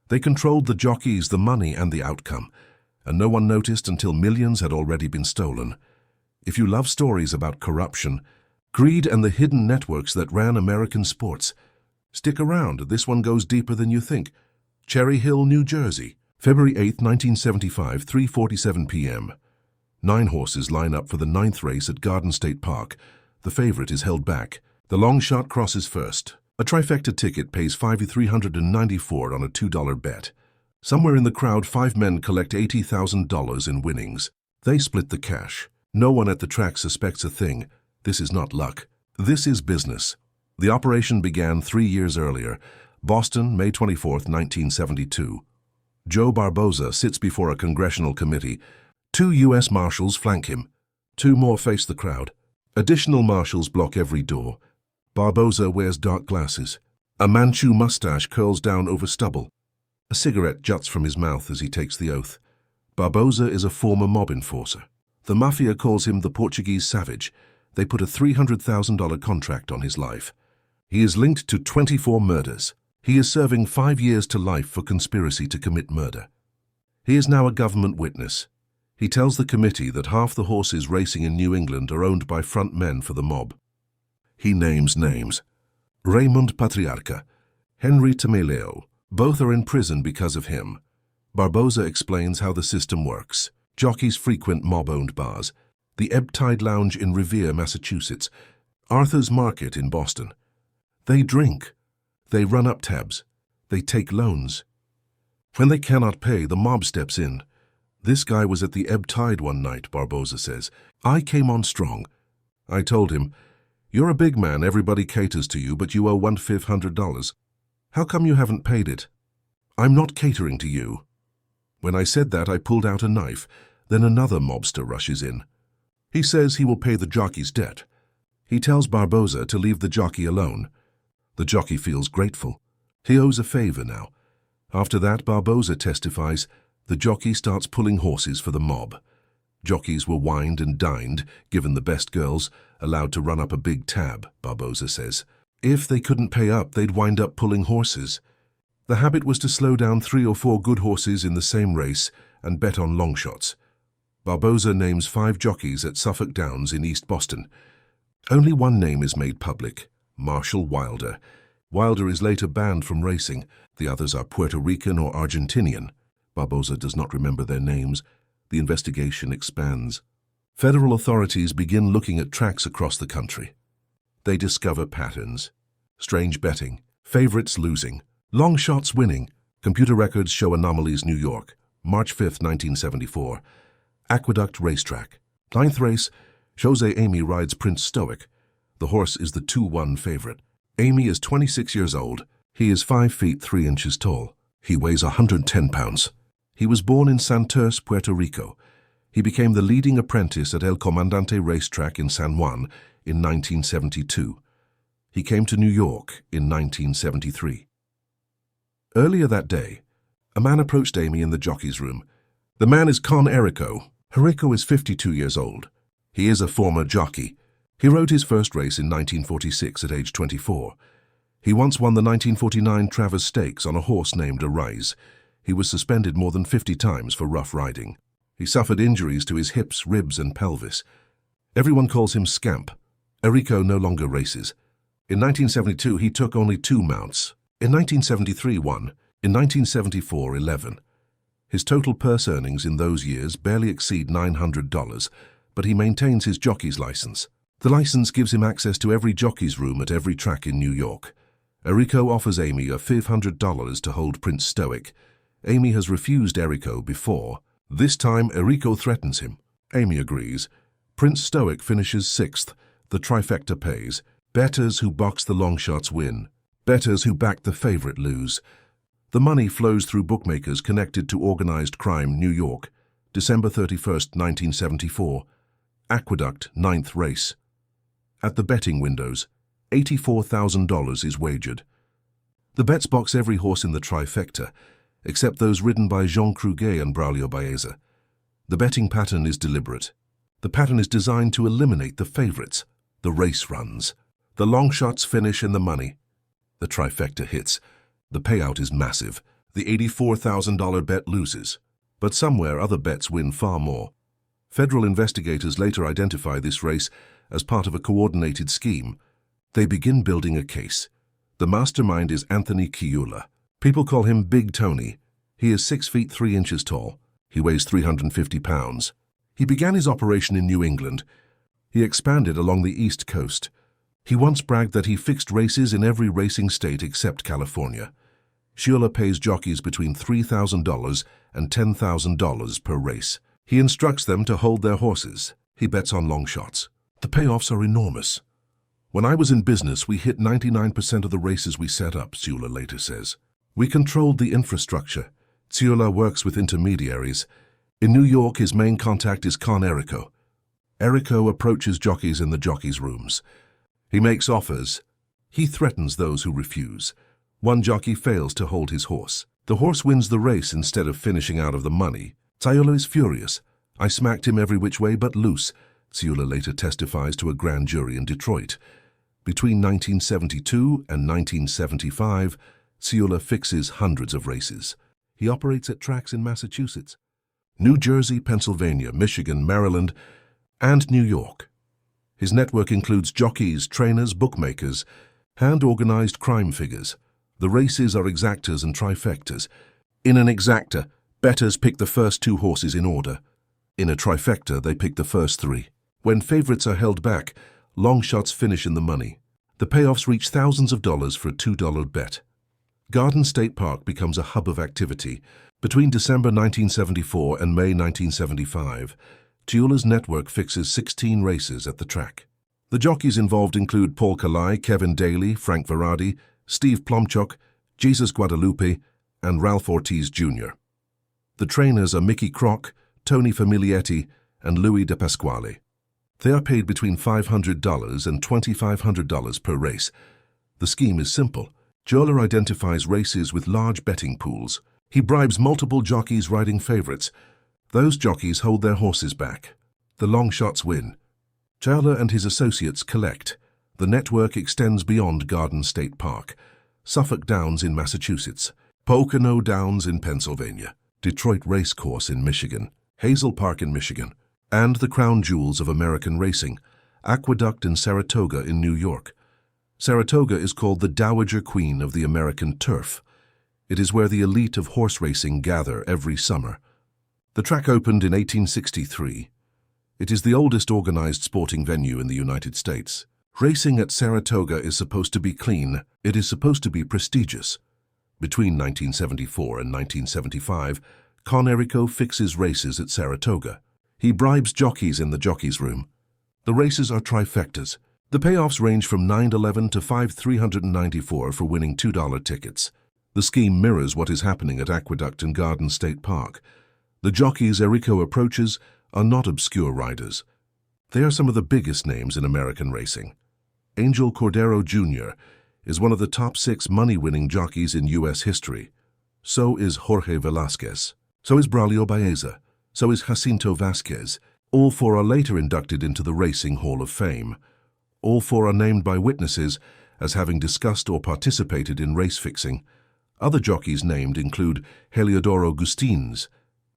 They controlled the jockeys, the money, and the outcome, and no one noticed until millions had already been stolen. If you love stories about corruption, greed, and the hidden networks that ran American sports, stick around. This one goes deeper than you think. Cherry Hill, New Jersey, February 8, 1975, 3:47 p.m. 9 horses line up for the 9th race at Garden State Park. The favorite is held back. The long shot crosses first. A trifecta ticket pays $5,394 on a $2 bet. Somewhere in the crowd, 5 men collect $80,000 in winnings. They split the cash. No one at the track suspects a thing. This is not luck. This is business. The operation began 3 years earlier. Boston, May 24, 1972. Joe Barboza sits before a congressional committee. 2 U.S. Marshals flank him. 2 more face the crowd. Additional marshals block every door. Barboza wears dark glasses. A Manchu mustache curls down over stubble. A cigarette juts from his mouth as he takes the oath. Barboza is a former mob enforcer. The Mafia calls him the Portuguese savage. They put a $300,000 contract on his life. He is linked to 24 murders. He is serving 5 years to life for conspiracy to commit murder. He is now a government witness. He tells the committee that half the horses racing in New England are owned by front men for the mob. He names names. Raymond Patriarca, Henry Tameleo. Both are in prison because of him. Barboza explains how the system works. Jockeys frequent mob-owned bars. The Ebb Tide Lounge in Revere, Massachusetts. Arthur's Market in Boston. They drink. They run up tabs. They take loans. When they cannot pay, the mob steps in. This guy was at the Ebb Tide one night, Barboza says. I came on strong. I told him, "You're a big man, everybody caters to you, but you owe $1,500. How come you haven't paid it?" "I'm not catering to you." When I said that, I pulled out a knife. Then another mobster rushes in. He says he will pay the jockey's debt. He tells Barboza to leave the jockey alone. The jockey feels grateful. He owes a favor now. After that, Barboza testifies, the jockey starts pulling horses for the mob. Jockeys were wined and dined, given the best girls, allowed to run up a big tab, Barboza says. If they couldn't pay up, they'd wind up pulling horses. The habit was to slow down 3 or 4 good horses in the same race and bet on long shots. Barboza names 5 jockeys at Suffolk Downs in East Boston. Only one name is made public, Marshall Wilder. Wilder is later banned from racing. The others are Puerto Rican or Argentinian. Barboza does not remember their names. The investigation expands. Federal authorities begin looking at tracks across the country. They discover patterns. Strange betting, favorites losing, long shots winning. Computer records show anomalies. New York, March 5, 1974. Aqueduct Racetrack. 9th race, Jose Amy rides Prince Stoic. The horse is the 2-1 favorite. Amy is 26 years old. He is 5 feet 3 inches tall. He weighs 110 pounds. He was born in Santurce, Puerto Rico. He became the leading apprentice at El Comandante Racetrack in San Juan in 1972. He came to New York in 1973. Earlier that day, a man approached Amy in the jockey's room. The man is Con Errico. Errico is 52 years old. He is a former jockey. He rode his first race in 1946 at age 24. He once won the 1949 Travers Stakes on a horse named Arise. He was suspended more than 50 times for rough riding. He suffered injuries to his hips, ribs, and pelvis. Everyone calls him Scamp. Errico no longer races. In 1972, he took only 2 mounts. In 1973, 1. In 1974, 11. His total purse earnings in those years barely exceed $900, but he maintains his jockey's license. The license gives him access to every jockey's room at every track in New York. Errico offers Amy $500 to hold Prince Stoic. Amy has refused Errico before. This time, Errico threatens him. Amy agrees. Prince Stoic finishes 6th. The trifecta pays. Bettors who box the long shots win. Bettors who back the favorite lose. The money flows through bookmakers connected to organized crime, New York. December 31st, 1974. Aqueduct, 9th race. At the betting windows, $84,000 is wagered. The bets box every horse in the trifecta, except those ridden by Jean Cruguet and Braulio Baeza. The betting pattern is deliberate. The pattern is designed to eliminate the favorites. The race runs. The long shots finish in the money. The trifecta hits. The payout is massive. The $84,000 bet loses, but somewhere other bets win far more. Federal investigators later identify this race as part of a coordinated scheme. They begin building a case. The mastermind is Anthony Ciulla. People call him Big Tony. He is 6 feet 3 inches tall. He weighs 350 pounds. He began his operation in New England. He expanded along the East Coast. He once bragged that he fixed races in every racing state except California. Ciulla pays jockeys between $3,000 and $10,000 per race. He instructs them to hold their horses. He bets on long shots. The payoffs are enormous. When I was in business, we hit 99% of the races we set up, Ciulla later says. We controlled the infrastructure. Ciulla works with intermediaries. In New York, his main contact is Con Errico. Errico approaches jockeys in the jockeys' rooms. He makes offers. He threatens those who refuse. One jockey fails to hold his horse. The horse wins the race instead of finishing out of the money. Ciulla is furious. I smacked him every which way but loose, Ciulla later testifies to a grand jury in Detroit. Between 1972 and 1975, Ciulla fixes hundreds of races. He operates at tracks in Massachusetts, New Jersey, Pennsylvania, Michigan, Maryland, and New York. His network includes jockeys, trainers, bookmakers, and organized crime figures. The races are exactas and trifectas. In an exacta, bettors pick the first 2 horses in order. In a trifecta, they pick the first 3. When favorites are held back, long shots finish in the money. The payoffs reach thousands of dollars for a $2 bet. Garden State Park becomes a hub of activity. Between December 1974 and May 1975, Ciulla's network fixes 16 races at the track. The jockeys involved include Paul Kalai, Kevin Daly, Frank Verardi, Steve Plumchock, Jesus Guadalupe, and Ralph Ortiz Jr. The trainers are Mickey Crock, Tony Familietti, and Louis De Pasquale. They are paid between $500 and $2,500 per race. The scheme is simple. Ciulla identifies races with large betting pools. He bribes multiple jockeys riding favorites. Those jockeys hold their horses back. The long shots win. Ciulla and his associates collect. The network extends beyond Garden State Park, Suffolk Downs in Massachusetts, Pocono Downs in Pennsylvania, Detroit Race Course in Michigan, Hazel Park in Michigan, and the crown jewels of American racing, Aqueduct and Saratoga in New York. Saratoga is called the Dowager Queen of the American turf. It is where the elite of horse racing gather every summer. The track opened in 1863. It is the oldest organized sporting venue in the United States. Racing at Saratoga is supposed to be clean. It is supposed to be prestigious. Between 1974 and 1975, Con Errico fixes races at Saratoga. He bribes jockeys in the jockeys' room. The races are trifectas. The payoffs range from $911 to $5,394 for winning $2 tickets. The scheme mirrors what is happening at Aqueduct and Garden State Park. The jockeys Errico approaches are not obscure riders. They are some of the biggest names in American racing. Angel Cordero Jr. is one of the top 6 money-winning jockeys in U.S. history. So is Jorge Velasquez. So is Braulio Baeza. So is Jacinto Vasquez. All 4 are later inducted into the Racing Hall of Fame. All 4 are named by witnesses as having discussed or participated in race fixing. Other jockeys named include Heliodoro Gustines,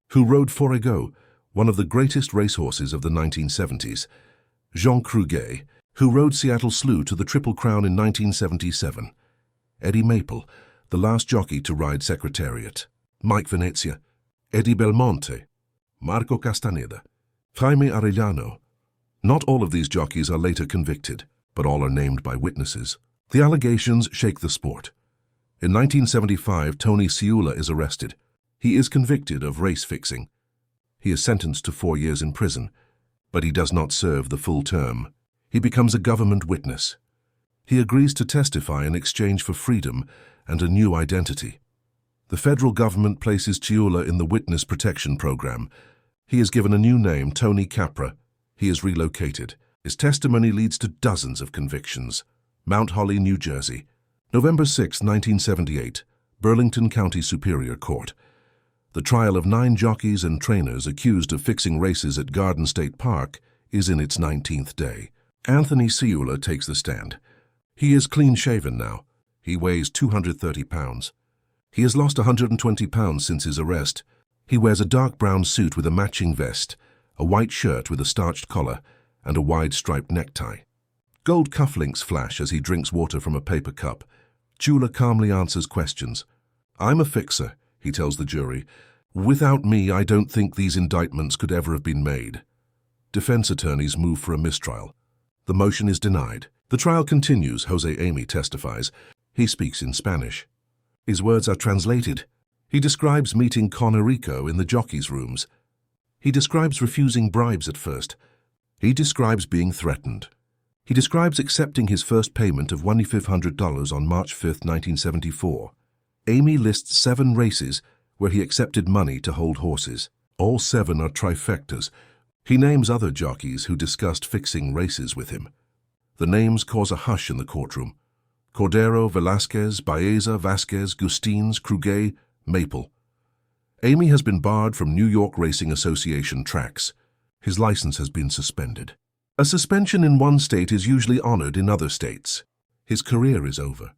who rode Forego, one of the greatest racehorses of the 1970s, Jean Cruguet, who rode Seattle Slew to the Triple Crown in 1977, Eddie Maple, the last jockey to ride Secretariat, Mike Venezia, Eddie Belmonte, Marco Castaneda, Jaime Arellano. Not all of these jockeys are later convicted, but all are named by witnesses. The allegations shake the sport. In 1975, Tony Ciulla is arrested. He is convicted of race fixing. He is sentenced to 4 years in prison, but he does not serve the full term. He becomes a government witness. He agrees to testify in exchange for freedom and a new identity. The federal government places Ciulla in the Witness Protection Program. He is given a new name, Tony Capra. He is relocated. His testimony leads to dozens of convictions. Mount Holly, New Jersey. November 6, 1978, Burlington County Superior Court. The trial of 9 jockeys and trainers accused of fixing races at Garden State Park is in its 19th day. Anthony Ciulla takes the stand. He is clean-shaven now. He weighs 230 pounds. He has lost 120 pounds since his arrest. He wears a dark brown suit with a matching vest, a white shirt with a starched collar, and a wide striped necktie. Gold cufflinks flash as he drinks water from a paper cup. Jeweler calmly answers questions. "I'm a fixer," he tells the jury. "Without me, I don't think these indictments could ever have been made." Defense attorneys move for a mistrial. The motion is denied. The trial continues. Jose Amy testifies. He speaks in Spanish. His words are translated. He describes meeting Con Erico in the jockeys' rooms. He describes refusing bribes at first. He describes being threatened. He describes accepting his first payment of $1,500 on March 5, 1974. Amy lists 7 races where he accepted money to hold horses. All 7 are trifectas. He names other jockeys who discussed fixing races with him. The names cause a hush in the courtroom. Cordero, Velasquez, Baeza, Vasquez, Gustines, Kruger, Maple. Amy has been barred from New York Racing Association tracks. His license has been suspended. A suspension in one state is usually honored in other states. His career is over.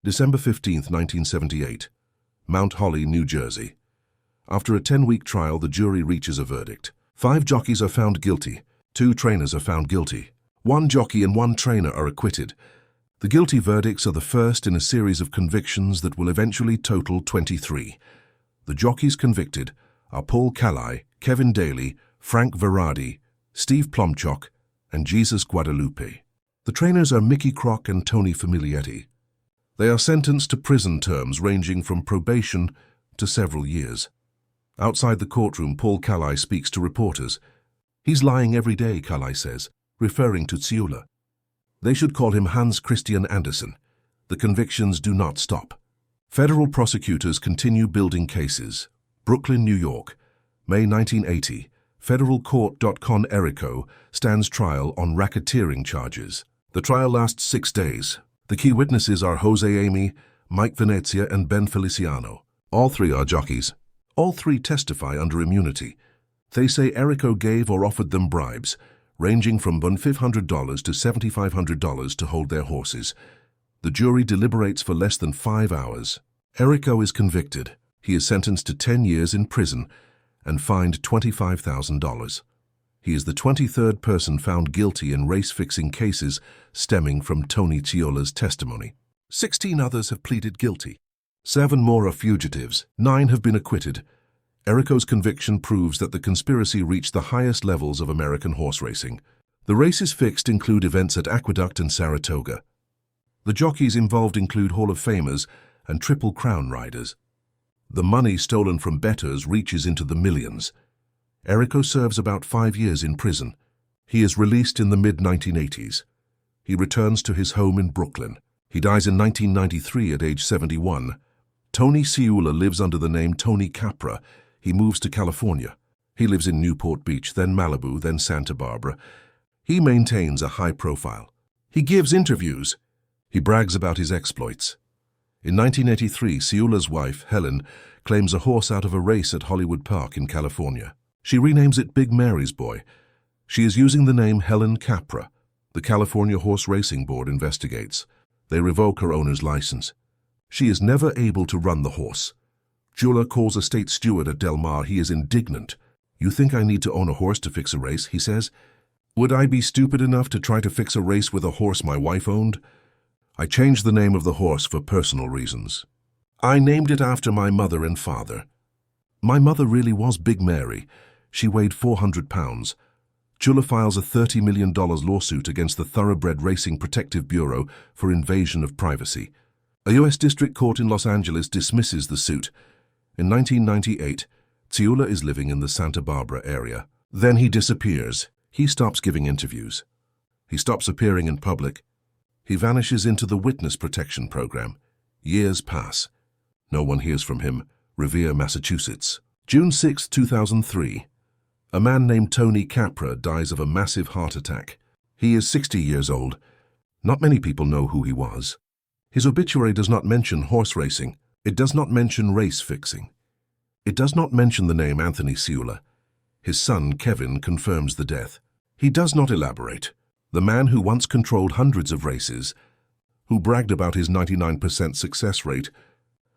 December 15, 1978. Mount Holly, New Jersey. After a 10-week trial, the jury reaches a verdict. 5 jockeys are found guilty. 2 trainers are found guilty. 1 jockey and 1 trainer are acquitted. The guilty verdicts are the first in a series of convictions that will eventually total 23. The jockeys convicted are Paul Calais, Kevin Daly, Frank Verardi, Steve Plumchock, and Jesus Guadalupe. The trainers are Mickey Crock and Tony Familietti. They are sentenced to prison terms ranging from probation to several years. Outside the courtroom, Paul Calais speaks to reporters. "He's lying every day," Calais says, referring to Ciula. They should call him Hans Christian Andersen. The convictions do not stop. Federal prosecutors continue building cases. Brooklyn, New York, May 1980. Federal court. Con Erico stands trial on racketeering charges. The trial lasts 6 days. The key witnesses are Jose Amy, Mike Venezia, and Ben Feliciano. All 3 are jockeys. All 3 testify under immunity. They say Erico gave or offered them bribes, ranging from $1,500 to $7,500 to hold their horses. The jury deliberates for less than 5 hours. Erico is convicted. He is sentenced to 10 years in prison and fined $25,000. He is the 23rd person found guilty in race-fixing cases stemming from Tony Ciola's testimony. 16 others have pleaded guilty. 7 more are fugitives. 9 have been acquitted. Erico's conviction proves that the conspiracy reached the highest levels of American horse racing. The races fixed include events at Aqueduct and Saratoga. The jockeys involved include Hall of Famers and Triple Crown riders. The money stolen from bettors reaches into the millions. Erico serves about 5 years in prison. He is released in the mid-1980s. He returns to his home in Brooklyn. He dies in 1993 at age 71. Tony Ciula lives under the name Tony Capra. He moves to California. He lives in Newport Beach, then Malibu, then Santa Barbara. He maintains a high profile. He gives interviews. He brags about his exploits. In 1983, Ciula's wife, Helen, claims a horse out of a race at Hollywood Park in California. She renames it Big Mary's Boy. She is using the name Helen Capra. The California Horse Racing Board investigates. They revoke her owner's license. She is never able to run the horse. Ciula calls a state steward at Del Mar. He is indignant. "You think I need to own a horse to fix a race?" he says. "Would I be stupid enough to try to fix a race with a horse my wife owned? I changed the name of the horse for personal reasons. I named it after my mother and father. My mother really was Big Mary. She weighed 400 pounds. Ciula files a $30 million lawsuit against the Thoroughbred Racing Protective Bureau for invasion of privacy. A U.S. District Court in Los Angeles dismisses the suit. In 1998, Ciula is living in the Santa Barbara area. Then he disappears. He stops giving interviews. He stops appearing in public. He vanishes into the witness protection program. Years pass. No one hears from him. Revere, Massachusetts. June 6, 2003. A man named Tony Capra dies of a massive heart attack. He is 60 years old. Not many people know who he was. His obituary does not mention horse racing. It does not mention race fixing. It does not mention the name Anthony Ciula. His son, Kevin, confirms the death. He does not elaborate. The man who once controlled hundreds of races, who bragged about his 99% success rate,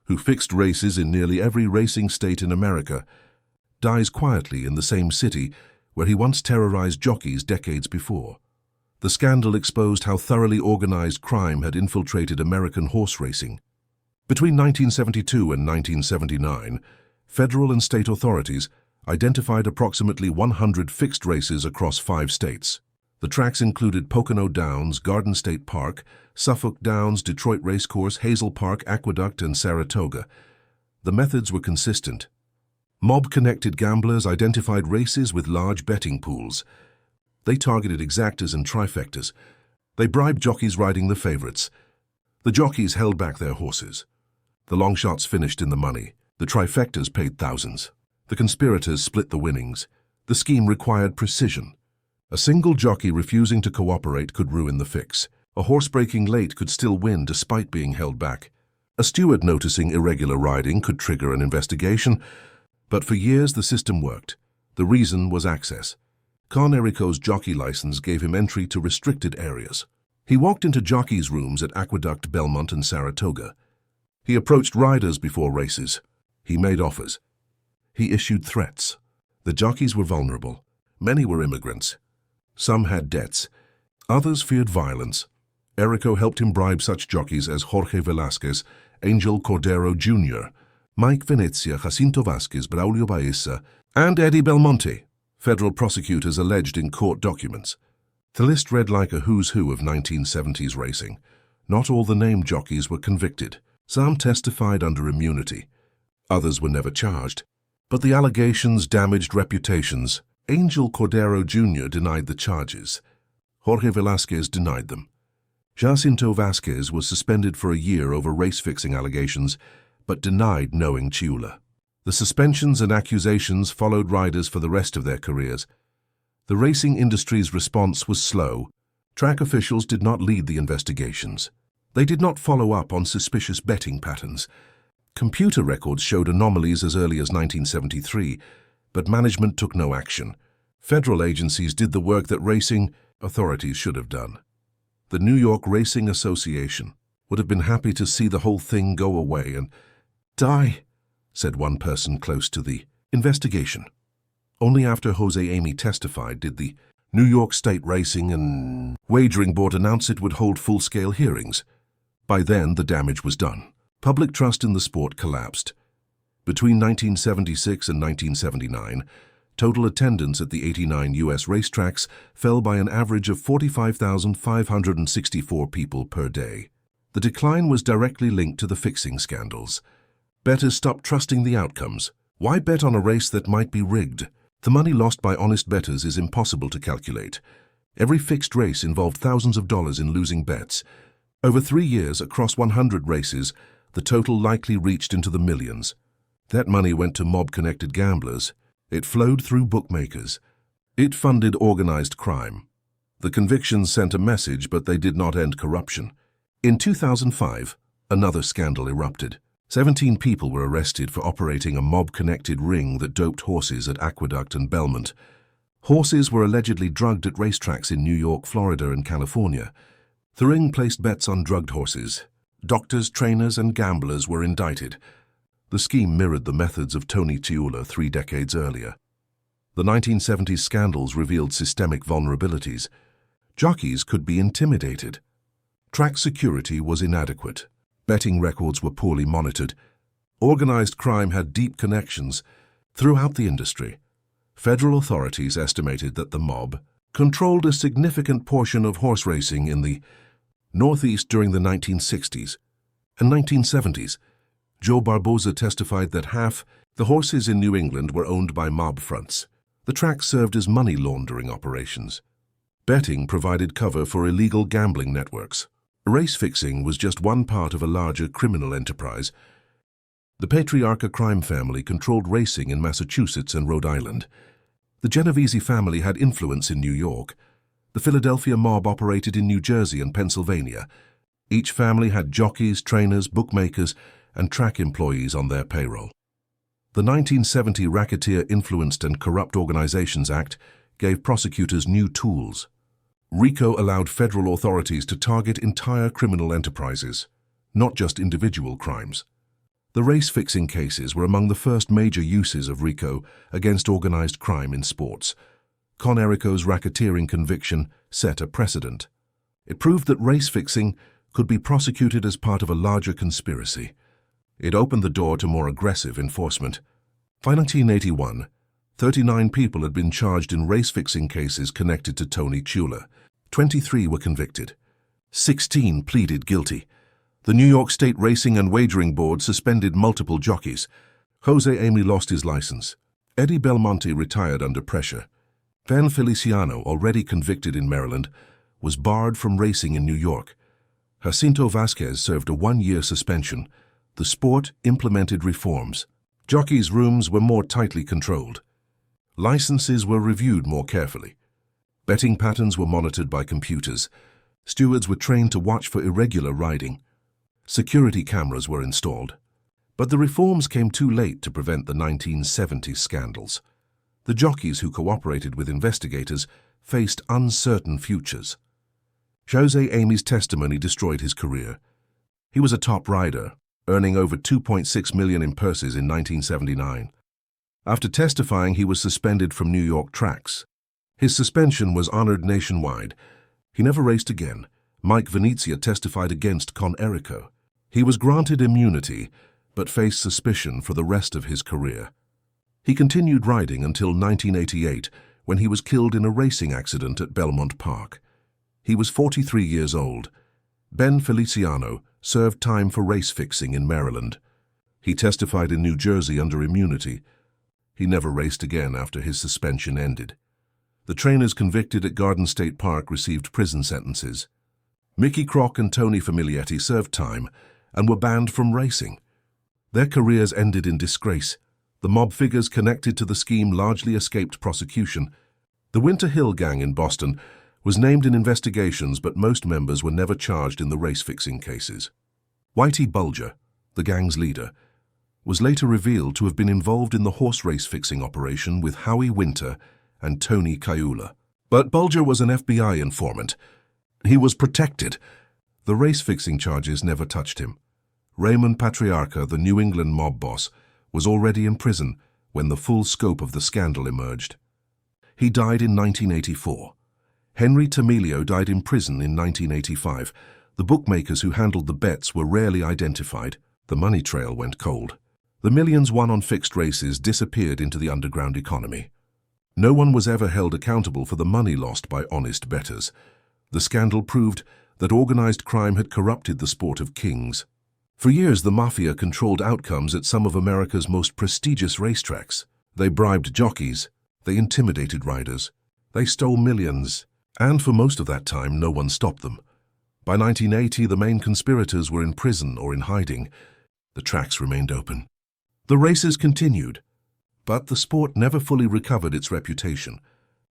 who fixed races in nearly every racing state in America, dies quietly in the same city where he once terrorized jockeys decades before. The scandal exposed how thoroughly organized crime had infiltrated American horse racing. Between 1972 and 1979, federal and state authorities identified approximately 100 fixed races across 5 states. The tracks included Pocono Downs, Garden State Park, Suffolk Downs, Detroit Racecourse, Hazel Park, Aqueduct, and Saratoga. The methods were consistent. Mob-connected gamblers identified races with large betting pools. They targeted exactas and trifectas. They bribed jockeys riding the favorites. The jockeys held back their horses. The long shots finished in the money. The trifectas paid thousands. The conspirators split the winnings. The scheme required precision. A single jockey refusing to cooperate could ruin the fix. A horse breaking late could still win despite being held back. A steward noticing irregular riding could trigger an investigation, but for years the system worked. The reason was access. Con Erico's jockey license gave him entry to restricted areas. He walked into jockeys' rooms at Aqueduct, Belmont, and Saratoga. He approached riders before races. He made offers. He issued threats. The jockeys were vulnerable. Many were immigrants. Some had debts. Others feared violence. Erico helped him bribe such jockeys as Jorge Velasquez, Angel Cordero Jr., Mike Venezia, Jacinto Vasquez, Braulio Baeza, and Eddie Belmonte, federal prosecutors alleged in court documents. The list read like a who's who of 1970s racing. Not all the named jockeys were convicted. Some testified under immunity. Others were never charged. But the allegations damaged reputations. Angel Cordero Jr. denied the charges. Jorge Velasquez denied them. Jacinto Vasquez was suspended for a year over race-fixing allegations, but denied knowing Chiula. The suspensions and accusations followed riders for the rest of their careers. The racing industry's response was slow. Track officials did not lead the investigations. They did not follow up on suspicious betting patterns. Computer records showed anomalies as early as 1973, but management took no action. Federal agencies did the work that racing authorities should have done. The New York Racing Association would have been happy to see the whole thing go away and die, said one person close to the investigation. Only after Jose Amy testified did the New York State Racing and Wagering Board announce it would hold full-scale hearings. By then, the damage was done. Public trust in the sport collapsed. Between 1976 and 1979, total attendance at the 89 U.S. racetracks fell by an average of 45,564 people per day. The decline was directly linked to the fixing scandals. Bettors stopped trusting the outcomes. Why bet on a race that might be rigged? The money lost by honest bettors is impossible to calculate. Every fixed race involved thousands of dollars in losing bets. Over 3 years, across 100 races, the total likely reached into the millions. That money went to mob-connected gamblers. It flowed through bookmakers. It funded organized crime. The convictions sent a message, but they did not end corruption. In 2005, another scandal erupted. 17 people were arrested for operating a mob-connected ring that doped horses at Aqueduct and Belmont. Horses were allegedly drugged at racetracks in New York, Florida, and California. The ring placed bets on drugged horses. Doctors, trainers, and gamblers were indicted. The scheme mirrored the methods of Tony Chiula 3 decades earlier. The 1970s scandals revealed systemic vulnerabilities. Jockeys could be intimidated. Track security was inadequate. Betting records were poorly monitored. Organized crime had deep connections throughout the industry. Federal authorities estimated that the mob controlled a significant portion of horse racing in the Northeast during the 1960s and 1970s. Joe Barboza testified that half the horses in New England were owned by mob fronts. The track served as money laundering operations. Betting provided cover for illegal gambling networks. Race fixing was just one part of a larger criminal enterprise. The Patriarca crime family controlled racing in Massachusetts and Rhode Island. The Genovese family had influence in New York. The Philadelphia mob operated in New Jersey and Pennsylvania. Each family had jockeys, trainers, bookmakers, and track employees on their payroll. The 1970 Racketeer Influenced and Corrupt Organizations Act gave prosecutors new tools. RICO allowed federal authorities to target entire criminal enterprises, not just individual crimes. The race-fixing cases were among the first major uses of RICO against organized crime in sports. Conerico's racketeering conviction set a precedent. It proved that race-fixing could be prosecuted as part of a larger conspiracy. It opened the door to more aggressive enforcement. By 1981, 39 people had been charged in race-fixing cases connected to Tony Chula. 23 were convicted. 16 pleaded guilty. The New York State Racing and Wagering Board suspended multiple jockeys. Jose Amy lost his license. Eddie Belmonte retired under pressure. Van Feliciano, already convicted in Maryland, was barred from racing in New York. Jacinto Vasquez served a 1-year suspension. The sport implemented reforms. Jockeys' rooms were more tightly controlled. Licenses were reviewed more carefully. Betting patterns were monitored by computers. Stewards were trained to watch for irregular riding. Security cameras were installed. But the reforms came too late to prevent the 1970s scandals. The jockeys who cooperated with investigators faced uncertain futures. Jose Amy's testimony destroyed his career. He was a top rider, earning over $2.6 million in purses in 1979. After testifying, he was suspended from New York tracks. His suspension was honored nationwide. He never raced again. Mike Venezia testified against Conerico. He was granted immunity, but faced suspicion for the rest of his career. He continued riding until 1988, when he was killed in a racing accident at Belmont Park. He was 43 years old. Ben Feliciano served time for race fixing in Maryland. He testified in New Jersey under immunity. He never raced again after his suspension ended. The trainers convicted at Garden State Park received prison sentences. Mickey Crock and Tony Famiglietti served time and were banned from racing. Their careers ended in disgrace. The mob figures connected to the scheme largely escaped prosecution. The Winter Hill Gang in Boston was named in investigations, but most members were never charged in the race-fixing cases. Whitey Bulger, the gang's leader, was later revealed to have been involved in the horse race-fixing operation with Howie Winter and Tony Cayula. But Bulger was an FBI informant. He was protected. The race-fixing charges never touched him. Raymond Patriarca, the New England mob boss, was already in prison when the full scope of the scandal emerged. He died in 1984. Henry Tamilio died in prison in 1985. The bookmakers who handled the bets were rarely identified. The money trail went cold. The millions won on fixed races disappeared into the underground economy. No one was ever held accountable for the money lost by honest bettors. The scandal proved that organized crime had corrupted the sport of kings. For years, the Mafia controlled outcomes at some of America's most prestigious racetracks. They bribed jockeys. They intimidated riders. They stole millions. And for most of that time, no one stopped them. By 1980, the main conspirators were in prison or in hiding. The tracks remained open. The races continued, but the sport never fully recovered its reputation.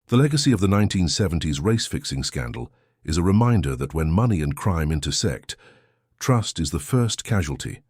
The legacy of the 1970s race-fixing scandal is a reminder that when money and crime intersect, trust is the first casualty.